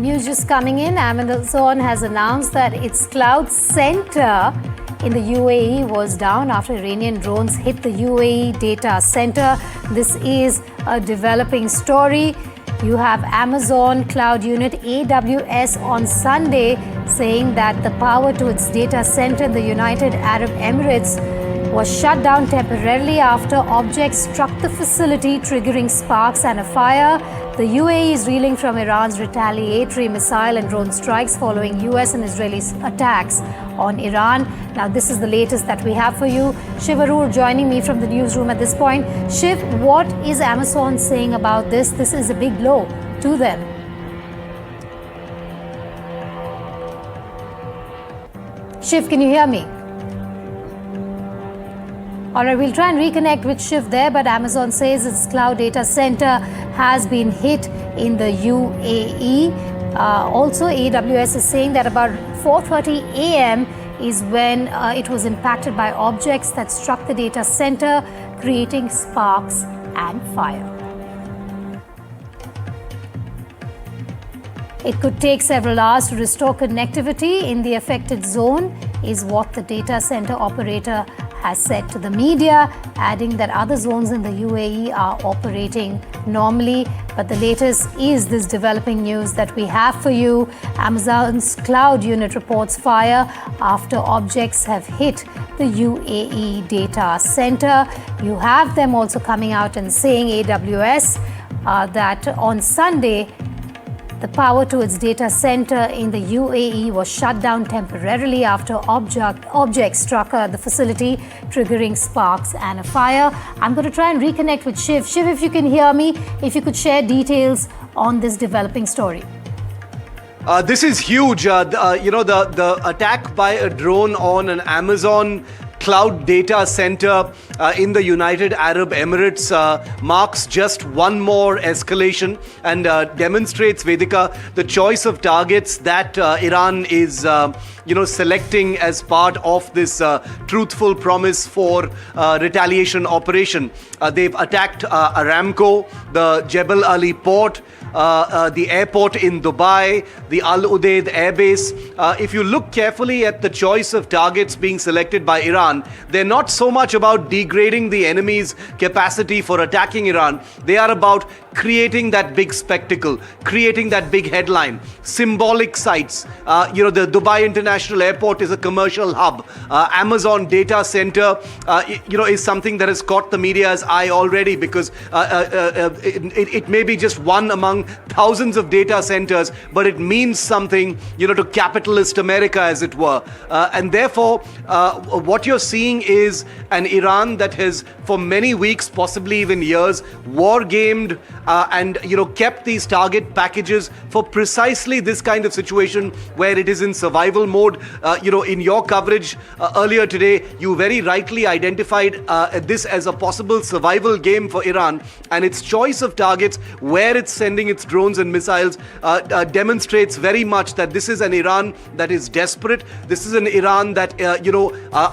News just coming in. Amazon has announced that its cloud center in the UAE was down after Iranian drones hit the UAE data center. This is a developing story. You have Amazon cloud unit AWS on Sunday saying that the power to its data center in the United Arab Emirates was shut down temporarily after objects struck the facility, triggering sparks and a fire. The UAE is reeling from Iran's retaliatory missile and drone strikes following US and Israeli attacks on Iran. Now, this is the latest that we have for you. Shiv Arur joining me from the newsroom at this point. Shiv, what is Amazon saying about this? This is a big blow to them. Shiv, can you hear me? All right, we'll try and reconnect with Shiv there, but Amazon says its cloud data center has been hit in the UAE. Also, AWS is saying that about 4:30 a.m. is when it was impacted by objects that struck the data center, creating sparks and fire. It could take several hours to restore connectivity in the affected zone, is what the data center operator has said to the media, adding that other zones in the UAE are operating normally. But the latest is this developing news that we have for you. Amazon's cloud unit reports fire after objects have hit the UAE data center. You have them also coming out and saying, AWS, that on Sunday, the power to its data center in the UAE was shut down temporarily after objects struck the facility, triggering sparks and a fire. I'm going to try and reconnect with Shiv. Shiv, if you can hear me, if you could share details on this developing story. This is huge. The attack by a drone on an Amazon cloud data center in the United Arab Emirates marks just one more escalation and demonstrates, Vedika, the choice of targets that Iran is selecting as part of this truthful promise for retaliation operation. They've attacked Aramco, the Jebel Ali port, the airport in Dubai, the Al Udeid airbase. If you look carefully at the choice of targets being selected by Iran, they're not so much about degrading the enemy's capacity for attacking Iran. They are about creating that big spectacle, creating that big headline, symbolic sites. The Dubai International Airport is a commercial hub. Amazon data center, is something that has caught the media's eye already because it may be just one among thousands of data centers, but it means something, to capitalist America, as it were. And therefore, what you're seeing is an Iran that has, for many weeks, possibly even years, war-gamed and kept these target packages for precisely this kind of situation where it is in survival mode. In your coverage earlier today, you very rightly identified this as a possible survival game for Iran, and its choice of targets, where it's sending its drones and missiles, demonstrates very much that this is an Iran that is desperate. This is an Iran that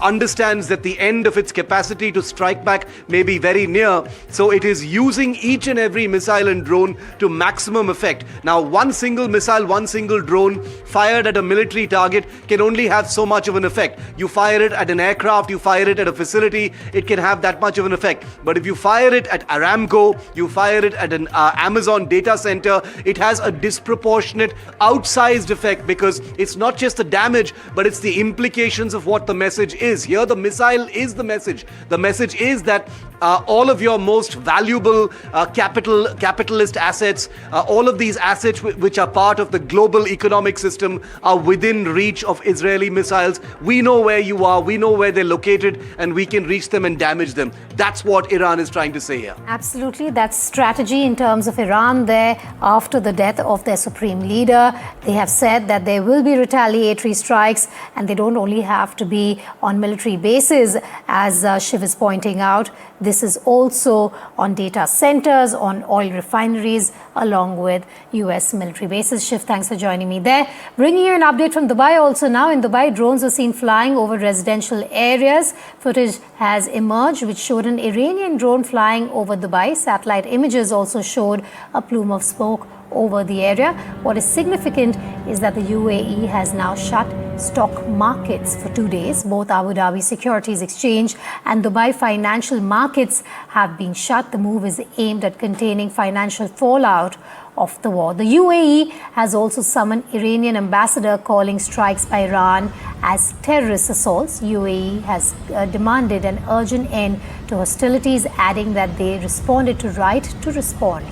understands that the end of its capacity to strike back may be very near. So it is using each and every missile and drone to maximum effect. Now, one single missile, one single drone fired at a military target can only have so much of an effect. You fire it at an aircraft, you fire it at a facility, it can have that much of an effect. But if you fire it at Aramco, you fire it at an Amazon data center, it has a disproportionate, outsized effect because it's not just the damage, but it's the implications of what the message is. Here, the missile is the message. The message is that all of your most valuable capitalist assets, all of these assets which are part of the global economic system are within reach of Israeli missiles. We know where you are, we know where they're located, and we can reach them and damage them. That's what Iran is trying to say here. Absolutely. That's strategy in terms of Iran there after the death of their supreme leader. They have said that there will be retaliatory strikes, and they don't only have to be on military bases, as Shiv is pointing out. This is also on data centers, on oil refineries, along with US military bases. Shiv, thanks for joining me there. Bringing you an update from Dubai also now. In Dubai, drones were seen flying over residential areas. Footage has emerged which showed an Iranian drone flying over Dubai. Satellite images also showed a plume of smoke over the area. What is significant is that the UAE has now shut stock markets for 2 days. Both Abu Dhabi Securities Exchange and Dubai financial markets have been shut. The move is aimed at containing financial fallout of the war. The UAE has also summoned Iranian ambassador, calling strikes by Iran as terrorist assaults. UAE has demanded an urgent end to hostilities, adding that they responded to right to respond.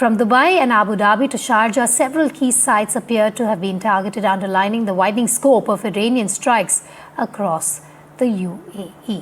From Dubai and Abu Dhabi to Sharjah, several key sites appear to have been targeted, underlining the widening scope of Iranian strikes across the UAE.